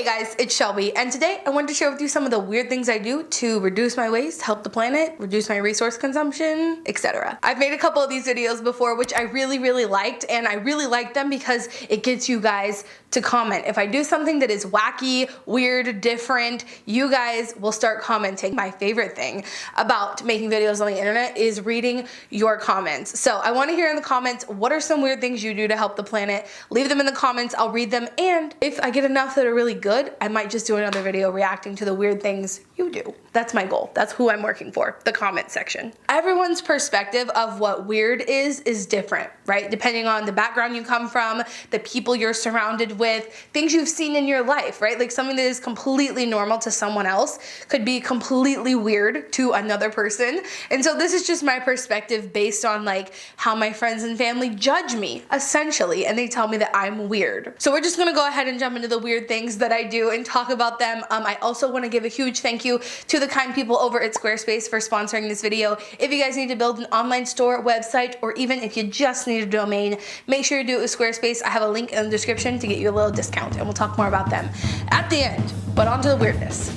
guys, it's Shelby, and today I wanted to share with you some of the weird things I do to reduce my waste, help the planet, reduce my resource consumption, etc. I've made a couple of these videos before which I really liked, and I really liked them because it gets you guys to comment. If I do something that is wacky, weird, different, you guys will start commenting. My favorite thing about making videos on the internet is reading your comments. So I want to hear in the comments, what are some weird things you do to help the planet? Leave them in the comments, I'll read them, and if I get enough that are really good, I might just do another video reacting to the weird things you do. That's my goal. That's who I'm working for, the comment section. Everyone's perspective of what weird is different, right? Depending on the background you come from, the people you're surrounded with, things you've seen in your life, right? Like something that is completely normal to someone else could be completely weird to another person. And so this is just my perspective based on like how my friends and family judge me, essentially, and they tell me that I'm weird. So we're just gonna go ahead and jump into the weird things that I do and talk about them. I also want to give a huge thank you to the kind people over at Squarespace for sponsoring this video. If you guys need to build an online store, website, or even if you just need a domain, make sure you do it with Squarespace. I have a link in the description to get you a little discount, and we'll talk more about them at the end. But on to the weirdness.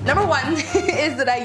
Number one is that I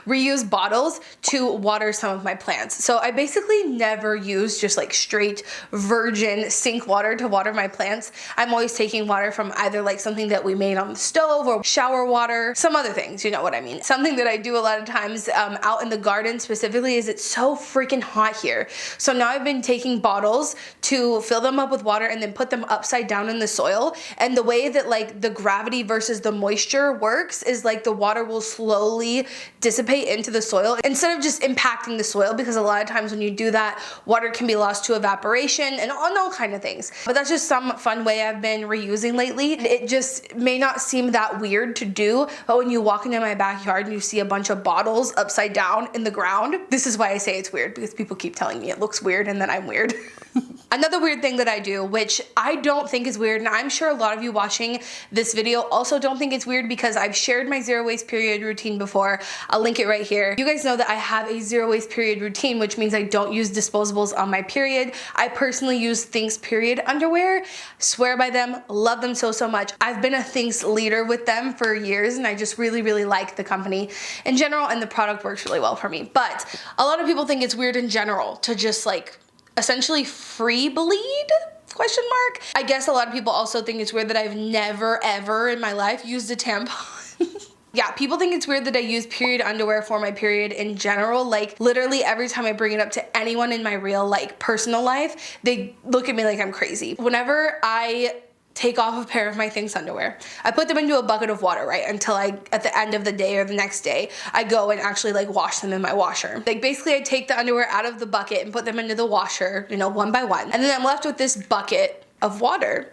reuse bottles to water some of my plants. So I basically never use just like straight virgin sink water to water my plants. I'm always taking water from either like something that we made on the stove or shower water, some other things, you know what I mean. Something that I do a lot of times out in the garden specifically is it's so freaking hot here. So now I've been taking bottles to fill them up with water and then put them upside down in the soil. And the way that like the gravity versus the moisture works is like the water will slowly dissipate into the soil instead of just impacting the soil, because a lot of times when you do that, water can be lost to evaporation and all kind of things. But that's just some fun way I've been reusing lately. It just may not seem that weird to do, but when you walk into my backyard and you see a bunch of bottles upside down in the ground, this is why I say it's weird, because people keep telling me it looks weird and that I'm weird. Another weird thing that I do, which I don't think is weird, and I'm sure a lot of you watching this video also don't think it's weird because I've shared my zero waste period routine before. I'll link it right here. You guys know that I have a zero waste period routine, which means I don't use disposables on my period. I personally use Thinks period underwear. Swear by them, love them so much. I've been a Thinks leader with them for years, and I just really like the company in general, and the product works really well for me. But a lot of people think it's weird in general to just like essentially free bleed? Question mark. I guess a lot of people also think it's weird that I've never ever in my life used a tampon. Yeah, people think it's weird that I use period underwear for my period in general. Like literally every time I bring it up to anyone in my real like personal life, they look at me like I'm crazy. Whenever I take off a pair of my Thinks underwear, I put them into a bucket of water, right? Until at the end of the day or the next day, I go and actually like wash them in my washer. Like basically I take the underwear out of the bucket and put them into the washer, you know, one by one. And then I'm left with this bucket of water.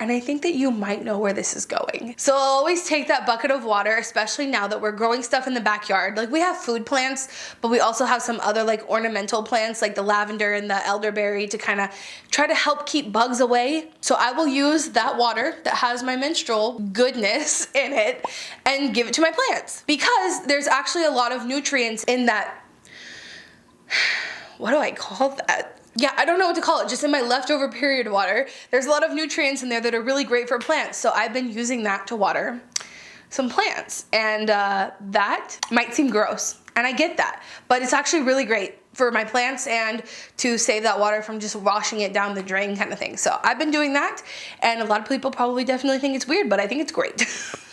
And I think that you might know where this is going. So I'll always take that bucket of water, especially now that we're growing stuff in the backyard. Like we have food plants, but we also have some other like ornamental plants like the lavender and the elderberry to kind of try to help keep bugs away. So I will use that water that has my menstrual goodness in it and give it to my plants, because there's actually a lot of nutrients in that. What do I call that? Yeah, I don't know what to call it, just in my leftover period water. There's a lot of nutrients in there that are really great for plants, so I've been using that to water some plants. And that might seem gross, and I get that, but it's actually really great for my plants and to save that water from just washing it down the drain kind of thing. So I've been doing that, and a lot of people probably definitely think it's weird, but I think it's great.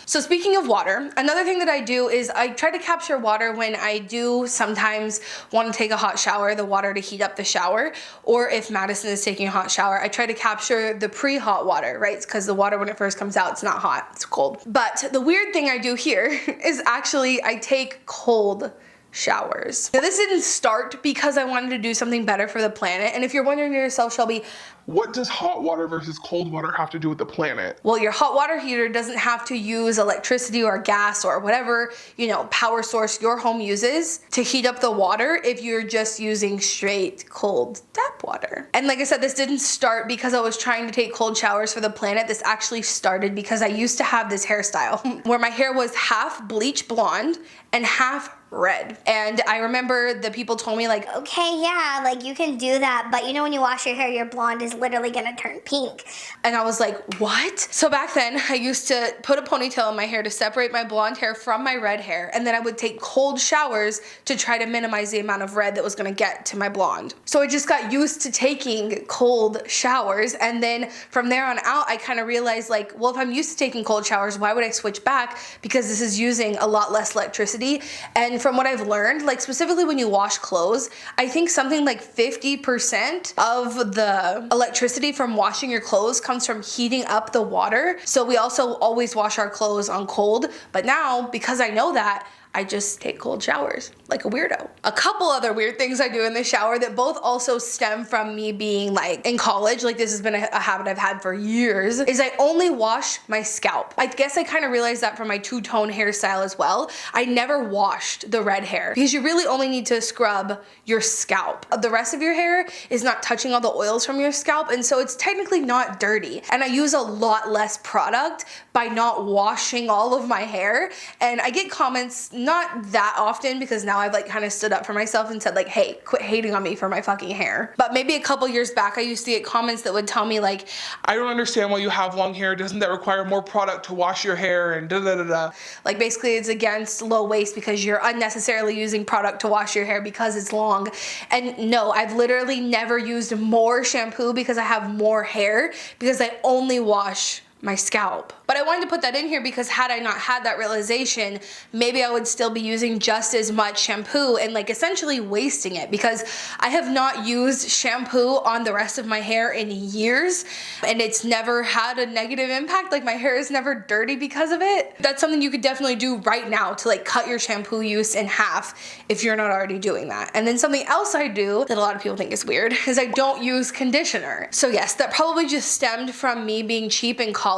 So speaking of water, another thing that I do is I try to capture water when I do sometimes want to take a hot shower, the water to heat up the shower, or if Madison is taking a hot shower, I try to capture the pre-hot water, right? Because the water when it first comes out, it's not hot, it's cold. But the weird thing I do here is actually I take cold showers. Now this didn't start because I wanted to do something better for the planet, and if you're wondering to yourself, Shelby, what does hot water versus cold water have to do with the planet? Well, your hot water heater doesn't have to use electricity or gas or whatever, you know, power source your home uses to heat up the water if you're just using straight cold tap water. And like I said, this didn't start because I was trying to take cold showers for the planet. This actually started because I used to have this hairstyle where my hair was half bleach blonde and half red. And I remember the people told me like, okay, yeah, like you can do that, but you know when you wash your hair, your blonde is literally gonna turn pink. and I was like, what? So back then I used to put a ponytail in my hair to separate my blonde hair from my red hair, and then I would take cold showers to try to minimize the amount of red that was gonna get to my blonde. So I just got used to taking cold showers, and then from there on out I kind of realized like, well, if I'm used to taking cold showers, why would I switch back? Because this is using a lot less electricity. And from what I've learned, like specifically when you wash clothes, I think something like 50% of the electricity from washing your clothes comes from heating up the water. So we also always wash our clothes on cold, but now because I know that, I just take cold showers like a weirdo. A couple other weird things I do in the shower that both also stem from me being like in college, like this has been a habit I've had for years, is I only wash my scalp. I guess I kind of realized that from my two-tone hairstyle as well. I never washed the red hair because you really only need to scrub your scalp. The rest of your hair is not touching all the oils from your scalp, and so it's technically not dirty. And I use a lot less product by not washing all of my hair. And I get comments, not that often because now I've like kind of stood up for myself and said like, hey, quit hating on me for my fucking hair. But maybe a couple years back I used to get comments that would tell me like, I don't understand why you have long hair. Doesn't that require more product to wash your hair and da da da da. Like basically it's against low waste because you're unnecessarily using product to wash your hair because it's long. And no, I've literally never used more shampoo because I have more hair, because I only wash my scalp. But I wanted to put that in here because had I not had that realization, maybe I would still be using just as much shampoo and like essentially wasting it, because I have not used shampoo on the rest of my hair in years and it's never had a negative impact. Like my hair is never dirty because of it. That's something you could definitely do right now to like cut your shampoo use in half if you're not already doing that. And then something else I do that a lot of people think is weird is I don't use conditioner. So yes, that probably just stemmed from me being cheap in college.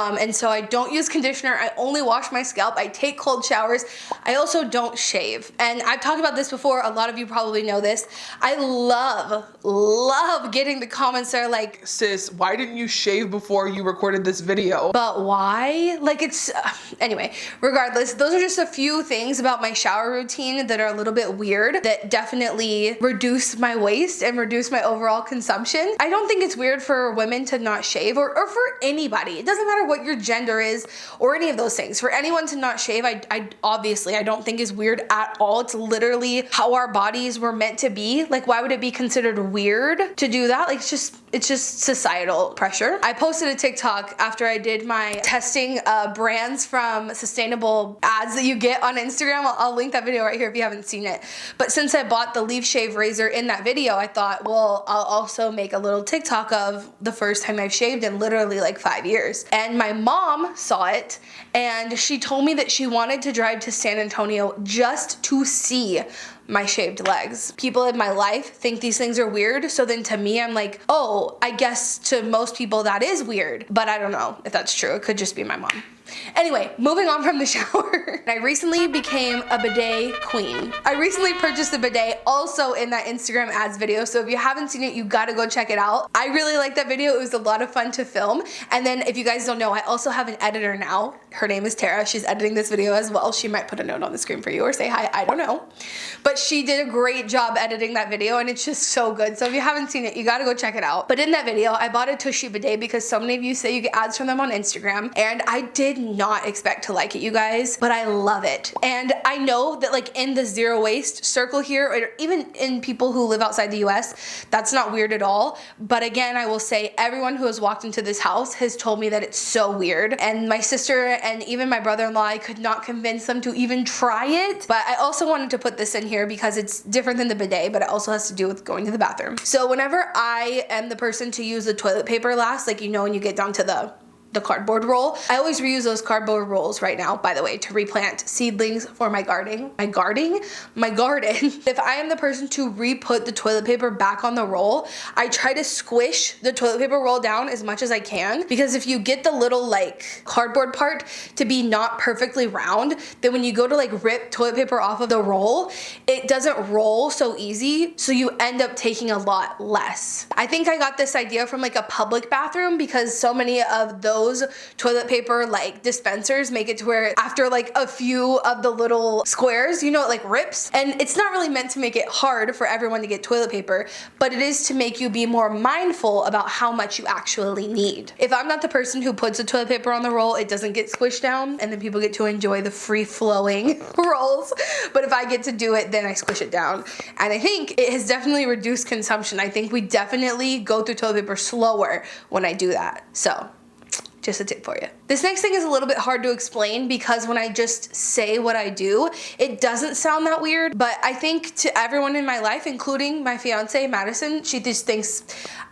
And so I don't use conditioner. I only wash my scalp. I take cold showers. I also don't shave. And I've talked about this before. A lot of you probably know this. I love getting the comments that are like, sis, why didn't you shave before you recorded this video? but why? Like it's, anyway, regardless, those are just a few things about my shower routine that are a little bit weird that definitely reduce my waste and reduce my overall consumption. I don't think it's weird for women to not shave or for anybody. It doesn't matter what your gender is or any of those things. For anyone to not shave, I obviously I don't think is weird at all. It's literally how our bodies were meant to be. Like why would it be considered weird to do that? Like it's just societal pressure. I posted a TikTok after I did my testing brands from sustainable ads that you get on Instagram. I'll link that video right here if you haven't seen it. But since I bought the leaf shave razor in that video, I thought, well, I'll also make a little TikTok of the first time I've shaved in literally like 5 years. And my mom saw it and she told me that she wanted to drive to San Antonio just to see my shaved legs. People in my life think these things are weird, so then to me I'm like, oh, I guess to most people that is weird, but I don't know if that's true. It could just be my mom. Anyway, moving on from the shower. I recently became a bidet queen. I recently purchased a bidet also in that Instagram ads video, so if you haven't seen it, you gotta go check it out. I really liked that video. It was a lot of fun to film. And then if you guys don't know, I also have an editor now. Her name is Tara. She's editing this video as well. She might put a note on the screen for you or say hi, I don't know. But she did a great job editing that video and it's just so good. So if you haven't seen it, you gotta go check it out. But in that video, I bought a Tushy bidet because so many of you say you get ads from them on Instagram, and I did not expect to like it, you guys, but I love it. And I know that like in the zero waste circle here, or even in people who live outside the US, that's not weird at all. But again, I will say everyone who has walked into this house has told me that it's so weird. And my sister and even my brother-in-law, I could not convince them to even try it. But I also wanted to put this in here because it's different than the bidet, but it also has to do with going to the bathroom. So whenever I am the person to use the toilet paper last, like, you know, when you get down to the cardboard roll, I always reuse those cardboard rolls right now, by the way, to replant seedlings for my garden. If I am the person to re-put the toilet paper back on the roll, I try to squish the toilet paper roll down as much as I can, because if you get the little like cardboard part to be not perfectly round, then when you go to like rip toilet paper off of the roll, it doesn't roll so easy, so you end up taking a lot less. I think I got this idea from like a public bathroom because so many of those those toilet paper like dispensers make it to where after like a few of the little squares, you know, it like rips. And it's not really meant to make it hard for everyone to get toilet paper, but it is to make you be more mindful about how much you actually need. If I'm not the person who puts the toilet paper on the roll, it doesn't get squished down and then people get to enjoy the free flowing rolls. But if I get to do it, then I squish it down. And I think it has definitely reduced consumption. I think we definitely go through toilet paper slower when I do that. So just a tip for you. This next thing is a little bit hard to explain because when I just say what I do, it doesn't sound that weird, but I think to everyone in my life, including my fiance, Madison, she just thinks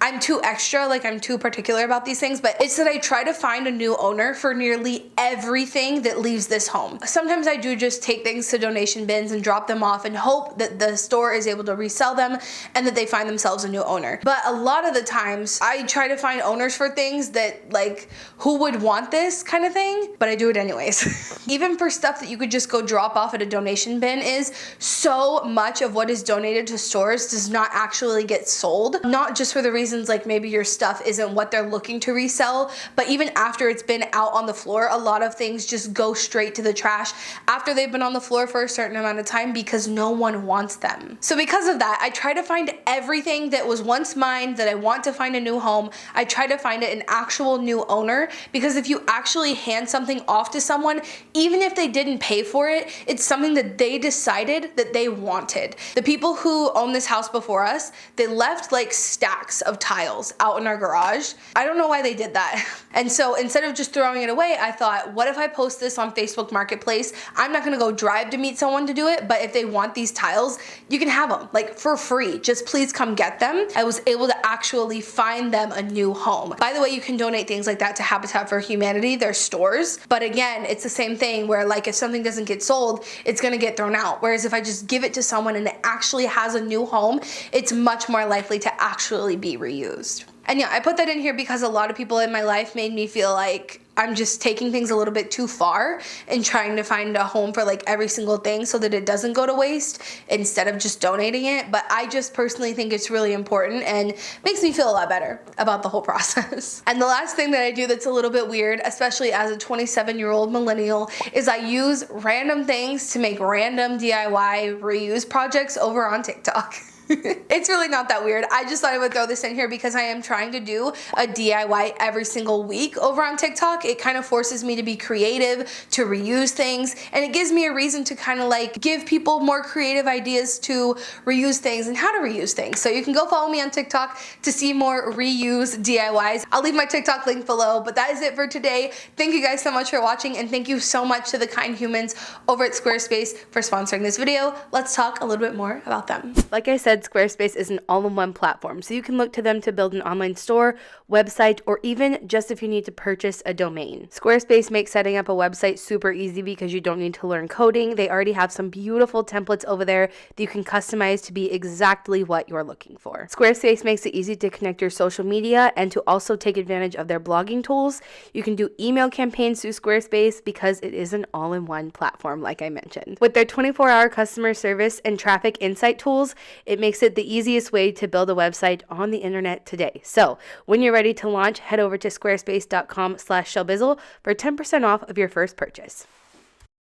I'm too extra, like I'm too particular about these things, but it's that I try to find a new owner for nearly everything that leaves this home. Sometimes I do just take things to donation bins and drop them off and hope that the store is able to resell them and that they find themselves a new owner. But a lot of the times I try to find owners for things that like, who would want this kind of thing, but I do it anyways. Even for stuff that you could just go drop off at a donation bin is so much of what is donated to stores does not actually get sold. Not just for the reasons like maybe your stuff isn't what they're looking to resell, but even after it's been out on the floor, a lot of things just go straight to the trash after they've been on the floor for a certain amount of time because no one wants them. So because of that, I try to find everything that was once mine that I want to find a new home. I try to find it an actual new owner because if you actually hand something off to someone, even if they didn't pay for it, it's something that they decided that they wanted. The people who owned this house before us, they left like stacks of tiles out in our garage. I don't know why they did that. And so instead of just throwing it away, I thought, what if I post this on Facebook Marketplace? I'm not gonna go drive to meet someone to do it, but if they want these tiles, you can have them like for free. Just please come get them. I was able to actually find them a new home. By the way, you can donate things like that to Habitat for Humanity, their stores. But again, it's the same thing where like if something doesn't get sold, it's gonna get thrown out. Whereas if I just give it to someone and it actually has a new home, it's much more likely to actually be reused. And yeah, I put that in here because a lot of people in my life made me feel like I'm just taking things a little bit too far and trying to find a home for like every single thing so that it doesn't go to waste instead of just donating it. But I just personally think it's really important and makes me feel a lot better about the whole process. And the last thing that I do that's a little bit weird, especially as a 27-year-old millennial, is I use random things to make random DIY reuse projects over on TikTok. It's really not that weird. I just thought I would throw this in here because I am trying to do a DIY every single week over on TikTok. It kind of forces me to be creative, to reuse things, and it gives me a reason to kind of like give people more creative ideas to reuse things and how to reuse things. So you can go follow me on TikTok to see more reuse DIYs. I'll leave my TikTok link below, but that is it for today. Thank you guys so much for watching, and thank you so much to the kind humans over at Squarespace for sponsoring this video. Let's talk a little bit more about them. Like I said, Squarespace is an all-in-one platform, so you can look to them to build an online store, website, or even just if you need to purchase a domain. Squarespace makes setting up a website super easy because you don't need to learn coding. They already have some beautiful templates over there that you can customize to be exactly what you're looking for. Squarespace makes it easy to connect your social media and to also take advantage of their blogging tools. You can do email campaigns through Squarespace because it is an all-in-one platform, like I mentioned. With their 24-hour customer service and traffic insight tools, it makes it the easiest way to build a website on the internet today. So when you're ready to launch, head over to squarespace.com/Shelbizleee for 10% off of your first purchase.